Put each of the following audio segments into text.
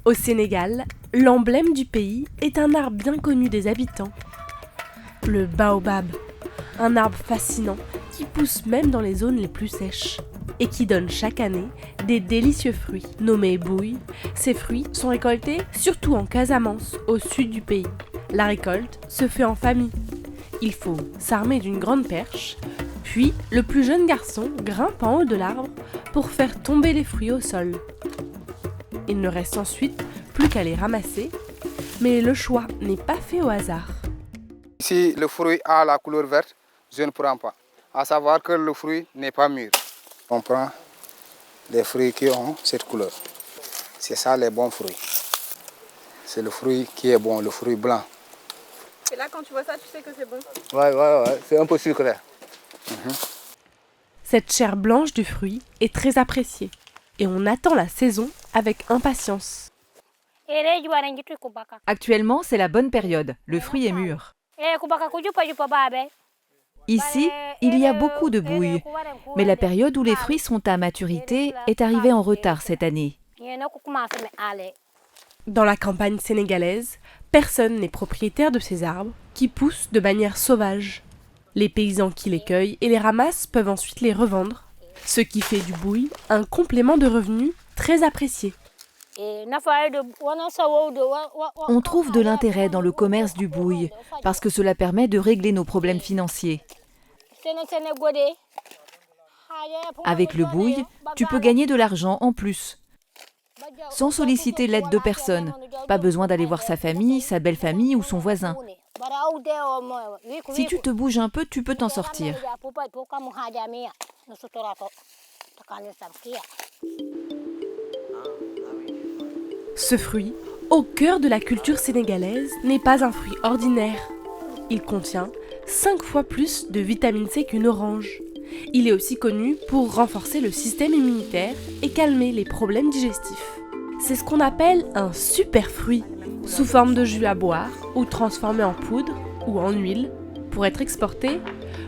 Au Sénégal, l'emblème du pays est un arbre bien connu des habitants. Le baobab, un arbre fascinant qui pousse même dans les zones les plus sèches et qui donne chaque année des délicieux fruits nommés bouilles. Ces fruits sont récoltés surtout en Casamance, au sud du pays. La récolte se fait en famille. Il faut s'armer d'une grande perche, puis le plus jeune garçon grimpe en haut de l'arbre pour faire tomber les fruits au sol. Il ne reste ensuite plus qu'à les ramasser, mais le choix n'est pas fait au hasard. Si le fruit a la couleur verte, je ne prends pas. À savoir que le fruit n'est pas mûr. On prend les fruits qui ont cette couleur. C'est ça les bons fruits. C'est le fruit qui est bon, le fruit blanc. Et là, quand tu vois ça, tu sais que c'est bon. Ouais, c'est un peu sucré. Cette chair blanche du fruit est très appréciée et on attend la saison avec impatience. Actuellement, c'est la bonne période. Le fruit est mûr. Ici, il y a beaucoup de bouilles, mais la période où les fruits sont à maturité est arrivée en retard cette année. Dans la campagne sénégalaise, personne n'est propriétaire de ces arbres qui poussent de manière sauvage. Les paysans qui les cueillent et les ramassent peuvent ensuite les revendre, ce qui fait du bouille un complément de revenus très apprécié. On trouve de l'intérêt dans le commerce du bouille parce que cela permet de régler nos problèmes financiers. Avec le bouille, tu peux gagner de l'argent en plus, sans solliciter l'aide de personne. Pas besoin d'aller voir sa famille, sa belle-famille ou son voisin. Si tu te bouges un peu, tu peux t'en sortir. Ce fruit, au cœur de la culture sénégalaise, n'est pas un fruit ordinaire. Il contient 5 fois plus de vitamine C qu'une orange. Il est aussi connu pour renforcer le système immunitaire et calmer les problèmes digestifs. C'est ce qu'on appelle un super fruit, sous forme de jus à boire ou transformé en poudre ou en huile. Pour être exporté,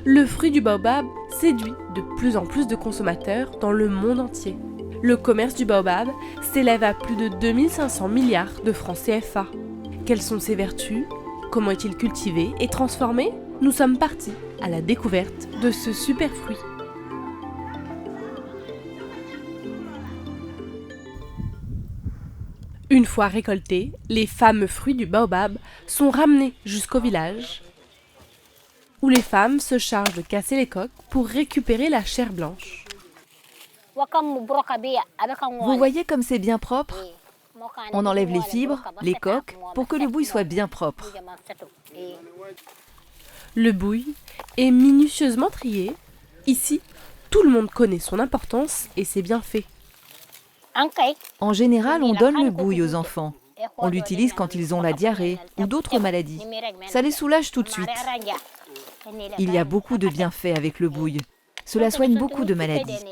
le fruit du baobab séduit de plus en plus de consommateurs dans le monde entier. Le commerce du baobab s'élève à plus de 2500 milliards de francs CFA. Quelles sont ses vertus? Comment est-il cultivé et transformé? Nous sommes partis à la découverte de ce super fruit. Une fois récoltés, les fameux fruits du baobab sont ramenés jusqu'au village, où les femmes se chargent de casser les coques pour récupérer la chair blanche. Vous voyez comme c'est bien propre? On enlève les fibres, les coques, pour que le bouille soit bien propre. Le bouille est minutieusement trié. Ici, tout le monde connaît son importance et ses bienfaits. En général, on donne le bouille aux enfants. On l'utilise quand ils ont la diarrhée ou d'autres maladies. Ça les soulage tout de suite. Il y a beaucoup de bienfaits avec le bouille. Cela soigne beaucoup de maladies.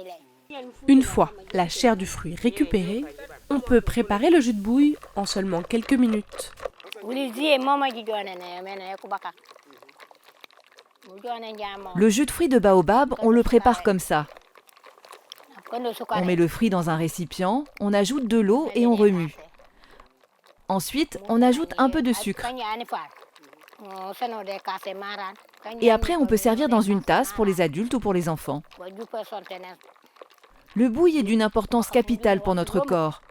Une fois la chair du fruit récupérée, on peut préparer le jus de bouille en seulement quelques minutes. Le jus de fruits de baobab, on le prépare comme ça. On met le fruit dans un récipient, on ajoute de l'eau et on remue. Ensuite, on ajoute un peu de sucre. Et après, on peut servir dans une tasse pour les adultes ou pour les enfants. Le bouille est d'une importance capitale pour notre corps.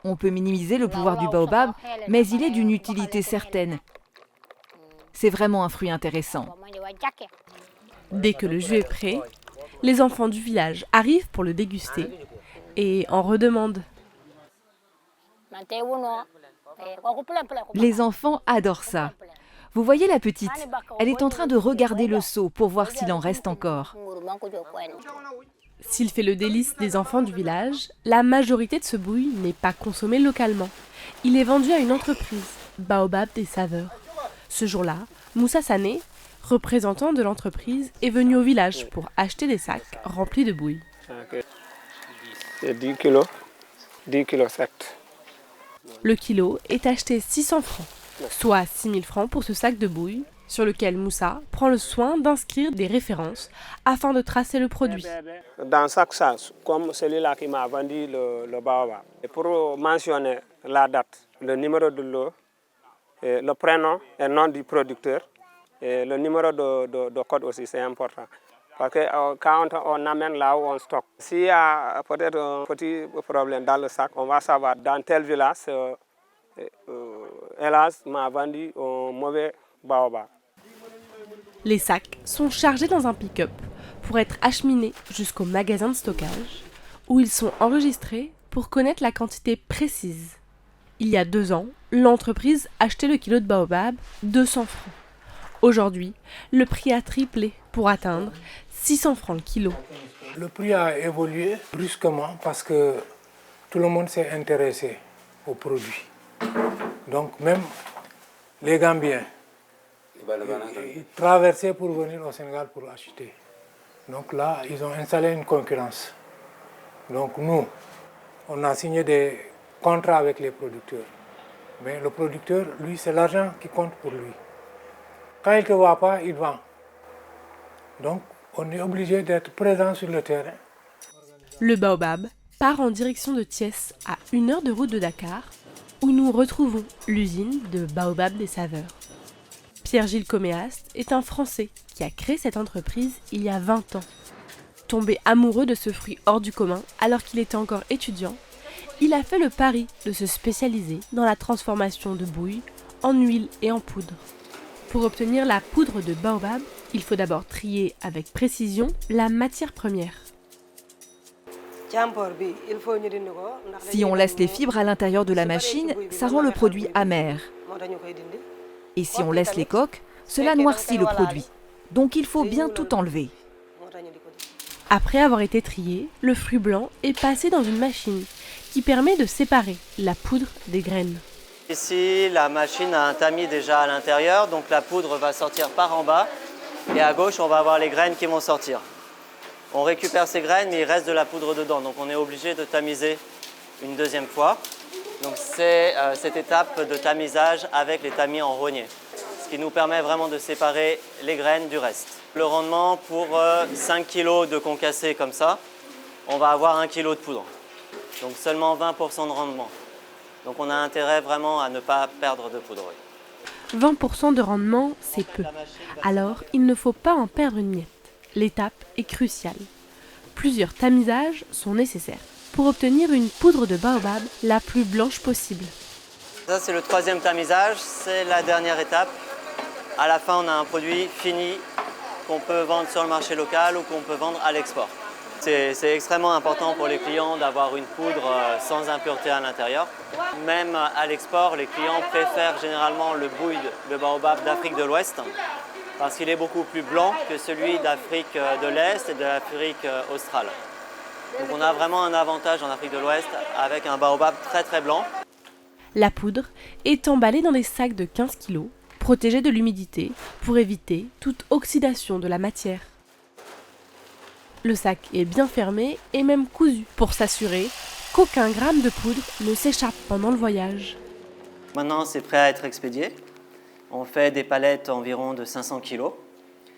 On peut minimiser le pouvoir du baobab, mais il est d'une utilité certaine. C'est vraiment un fruit intéressant. Dès que le jus est prêt, les enfants du village arrivent pour le déguster et en redemandent. Les enfants adorent ça. Vous voyez la petite? Elle est en train de regarder le seau pour voir s'il en reste encore. S'il fait le délice des enfants du village, la majorité de ce bouille n'est pas consommé localement. Il est vendu à une entreprise, Baobab des Saveurs. Ce jour-là, Moussa Sané, représentant de l'entreprise, est venu au village pour acheter des sacs remplis de bouille. C'est 10 kilos, 10 kilos exact. Le kilo est acheté 600 francs, soit 6000 francs pour ce sac de bouille, sur lequel Moussa prend le soin d'inscrire des références afin de tracer le produit. Dans chaque sac, comme celui-là qui m'a vendu le baobab, et pour mentionner la date, le numéro de lot, et le prénom et nom du producteur. Et le numéro de code aussi, c'est important. Parce que quand on amène là où on stocke, s'il y a peut-être un petit problème dans le sac, on va savoir dans tel village, hélas, m'a vendu un mauvais baobab. Les sacs sont chargés dans un pick-up pour être acheminés jusqu'au magasin de stockage où ils sont enregistrés pour connaître la quantité précise. Il y a 2 ans, l'entreprise achetait le kilo de baobab 200 francs. Aujourd'hui, le prix a triplé pour atteindre 600 francs le kilo. Le prix a évolué brusquement parce que tout le monde s'est intéressé aux produits. Donc même les Gambiens, ils traversaient pour venir au Sénégal pour acheter. Donc là, ils ont installé une concurrence. Donc nous, on a signé des contrats avec les producteurs. Mais le producteur, lui, c'est l'argent qui compte pour lui. Quand il ne te voit pas, il vend. Donc, on est obligé d'être présent sur le terrain. Le baobab part en direction de Thiès, à 1 heure de route de Dakar, où nous retrouvons l'usine de Baobab des Saveurs. Pierre-Gilles Coméast est un Français qui a créé cette entreprise il y a 20 ans. Tombé amoureux de ce fruit hors du commun alors qu'il était encore étudiant, il a fait le pari de se spécialiser dans la transformation de bouillie en huile et en poudre. Pour obtenir la poudre de baobab, il faut d'abord trier avec précision la matière première. Si on laisse les fibres à l'intérieur de la machine, ça rend le produit amer. Et si on laisse les coques, cela noircit le produit. Donc il faut bien tout enlever. Après avoir été trié, le fruit blanc est passé dans une machine qui permet de séparer la poudre des graines. Ici, la machine a un tamis déjà à l'intérieur, donc la poudre va sortir par en bas. Et à gauche, on va avoir les graines qui vont sortir. On récupère ces graines, mais il reste de la poudre dedans. Donc on est obligé de tamiser une deuxième fois. Donc c'est cette étape de tamisage avec les tamis en rogné. Ce qui nous permet vraiment de séparer les graines du reste. Le rendement pour 5 kg de concassé comme ça, on va avoir 1 kg de poudre. Donc seulement 20% de rendement. Donc on a intérêt vraiment à ne pas perdre de poudre. 20% de rendement, c'est peu. Alors, il ne faut pas en perdre une miette. L'étape est cruciale. Plusieurs tamisages sont nécessaires pour obtenir une poudre de baobab la plus blanche possible. Ça, c'est le 3e tamisage, c'est la dernière étape. À la fin, on a un produit fini qu'on peut vendre sur le marché local ou qu'on peut vendre à l'export. C'est extrêmement important pour les clients d'avoir une poudre sans impureté à l'intérieur. Même à l'export, les clients préfèrent généralement le bouille de baobab d'Afrique de l'Ouest parce qu'il est beaucoup plus blanc que celui d'Afrique de l'Est et de l'Afrique australe. Donc on a vraiment un avantage en Afrique de l'Ouest avec un baobab très très blanc. La poudre est emballée dans des sacs de 15 kg, protégés de l'humidité pour éviter toute oxydation de la matière. Le sac est bien fermé et même cousu pour s'assurer qu'aucun gramme de poudre ne s'échappe pendant le voyage. Maintenant, c'est prêt à être expédié. On fait des palettes environ de 500 kg.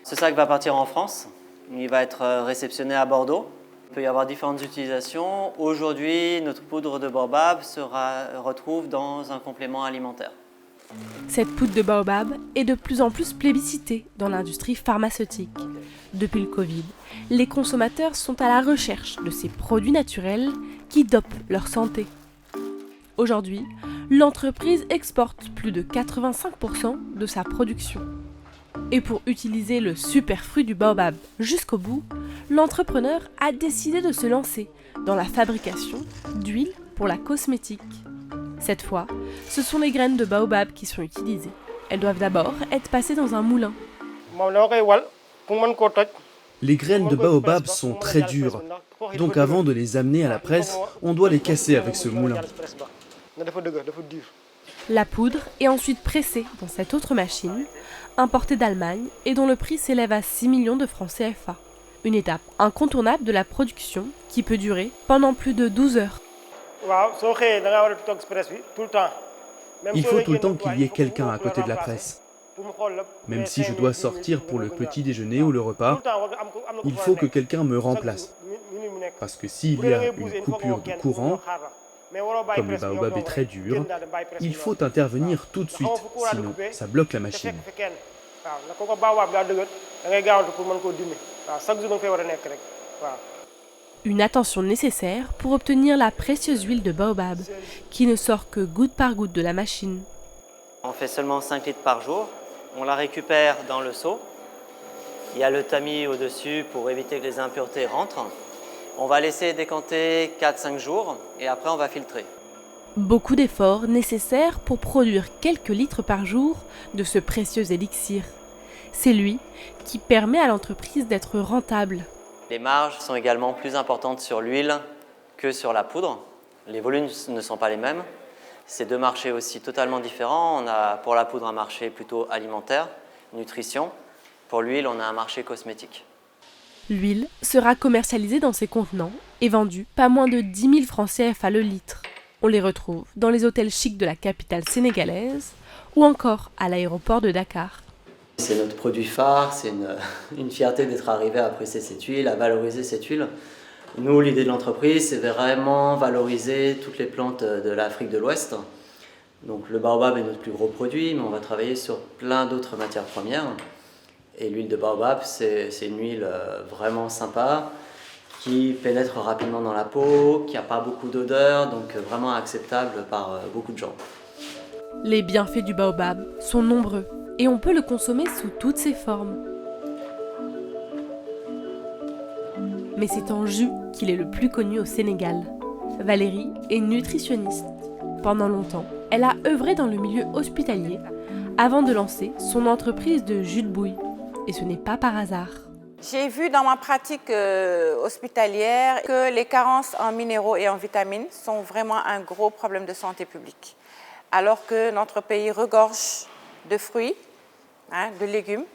Ce sac va partir en France. Il va être réceptionné à Bordeaux. Il peut y avoir différentes utilisations. Aujourd'hui, notre poudre de baobab se retrouve dans un complément alimentaire. Cette poudre de baobab est de plus en plus plébiscitée dans l'industrie pharmaceutique. Depuis le Covid, les consommateurs sont à la recherche de ces produits naturels qui dopent leur santé. Aujourd'hui, l'entreprise exporte plus de 85% de sa production. Et pour utiliser le super fruit du baobab jusqu'au bout, l'entrepreneur a décidé de se lancer dans la fabrication d'huile pour la cosmétique. Cette fois, ce sont les graines de baobab qui sont utilisées. Elles doivent d'abord être passées dans un moulin. Les graines de baobab sont très dures, donc avant de les amener à la presse, on doit les casser avec ce moulin. La poudre est ensuite pressée dans cette autre machine, importée d'Allemagne et dont le prix s'élève à 6 millions de francs CFA. Une étape incontournable de la production qui peut durer pendant plus de 12 heures. Il faut tout le temps qu'il y ait quelqu'un à côté de la presse. Même si je dois sortir pour le petit déjeuner ou le repas, il faut que quelqu'un me remplace. Parce que s'il y a une coupure de courant, Comme le baobab est très dur, il faut intervenir tout de suite, sinon ça bloque la machine. Une attention nécessaire pour obtenir la précieuse huile de baobab, qui ne sort que goutte par goutte de la machine. On fait seulement 5 litres par jour. On la récupère dans le seau. Il y a le tamis au-dessus pour éviter que les impuretés rentrent. On va laisser décanter 4-5 jours et après on va filtrer. Beaucoup d'efforts nécessaires pour produire quelques litres par jour de ce précieux élixir. C'est lui qui permet à l'entreprise d'être rentable. Les marges sont également plus importantes sur l'huile que sur la poudre. Les volumes ne sont pas les mêmes. C'est deux marchés aussi totalement différents. On a pour la poudre un marché plutôt alimentaire, nutrition. Pour l'huile, on a un marché cosmétique. L'huile sera commercialisée dans ces contenants et vendue pas moins de 10 000 francs CFA le litre. On les retrouve dans les hôtels chics de la capitale sénégalaise ou encore à l'aéroport de Dakar. C'est notre produit phare, c'est une fierté d'être arrivé à apprécier cette huile, à valoriser cette huile. Nous, l'idée de l'entreprise, c'est vraiment valoriser toutes les plantes de l'Afrique de l'Ouest. Donc le baobab est notre plus gros produit, mais on va travailler sur plein d'autres matières premières. Et l'huile de baobab, c'est une huile vraiment sympa, qui pénètre rapidement dans la peau, qui n'a pas beaucoup d'odeur, donc vraiment acceptable par beaucoup de gens. Les bienfaits du baobab sont nombreux et on peut le consommer sous toutes ses formes. Mais c'est en jus qu'il est le plus connu au Sénégal. Valérie est nutritionniste. Pendant longtemps, elle a œuvré dans le milieu hospitalier avant de lancer son entreprise de jus de bouille. Et ce n'est pas par hasard. J'ai vu dans ma pratique hospitalière que les carences en minéraux et en vitamines sont vraiment un gros problème de santé publique. Alors que notre pays regorge de fruits, de légumes,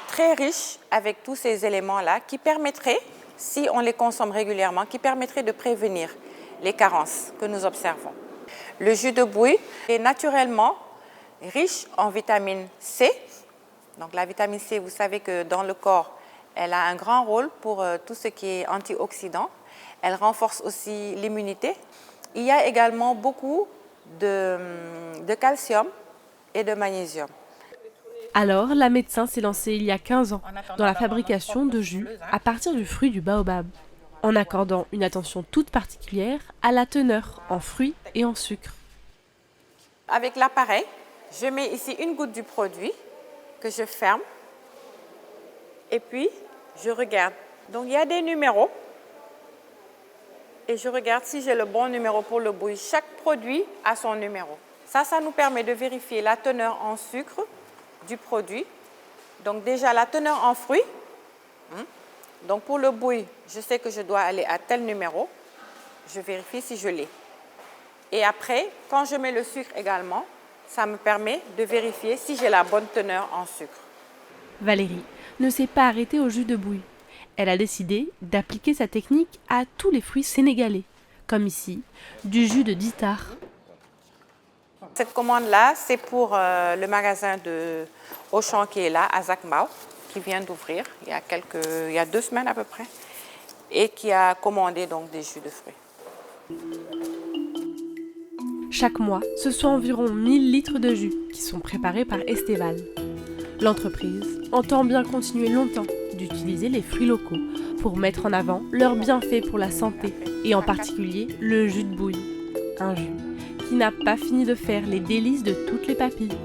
très riches avec tous ces éléments-là qui permettraient, si on les consomme régulièrement, qui permettraient de prévenir les carences que nous observons. Le jus de bouille est naturellement riche en vitamine C. Donc la vitamine C, vous savez que dans le corps, elle a un grand rôle pour tout ce qui est antioxydant. Elle renforce aussi l'immunité. Il y a également beaucoup de calcium et de magnésium. Alors, la médecin s'est lancée il y a 15 ans dans la fabrication de jus à partir du fruit du baobab, en accordant une attention toute particulière à la teneur en fruits et en sucre. Avec l'appareil, je mets ici une goutte du produit que je ferme et puis je regarde. Donc il y a des numéros et je regarde si j'ai le bon numéro pour le bouille. Chaque produit a son numéro. Ça nous permet de vérifier la teneur en sucre du produit. Donc déjà la teneur en fruits. Donc pour le bouille, je sais que je dois aller à tel numéro. Je vérifie si je l'ai. Et après, quand je mets le sucre également, ça me permet de vérifier si j'ai la bonne teneur en sucre. Valérie ne s'est pas arrêtée au jus de bouille. Elle a décidé d'appliquer sa technique à tous les fruits sénégalais, comme ici, du jus de ditar. Cette commande-là, c'est pour le magasin de Auchan qui est là, à Zac Mbao, qui vient d'ouvrir il y a 2 semaines à peu près, et qui a commandé donc des jus de fruits. Chaque mois, ce sont environ 1000 litres de jus qui sont préparés par Esteval. L'entreprise entend bien continuer longtemps d'utiliser les fruits locaux pour mettre en avant leurs bienfaits pour la santé et en particulier le jus de bouille. Un jus qui n'a pas fini de faire les délices de toutes les papilles.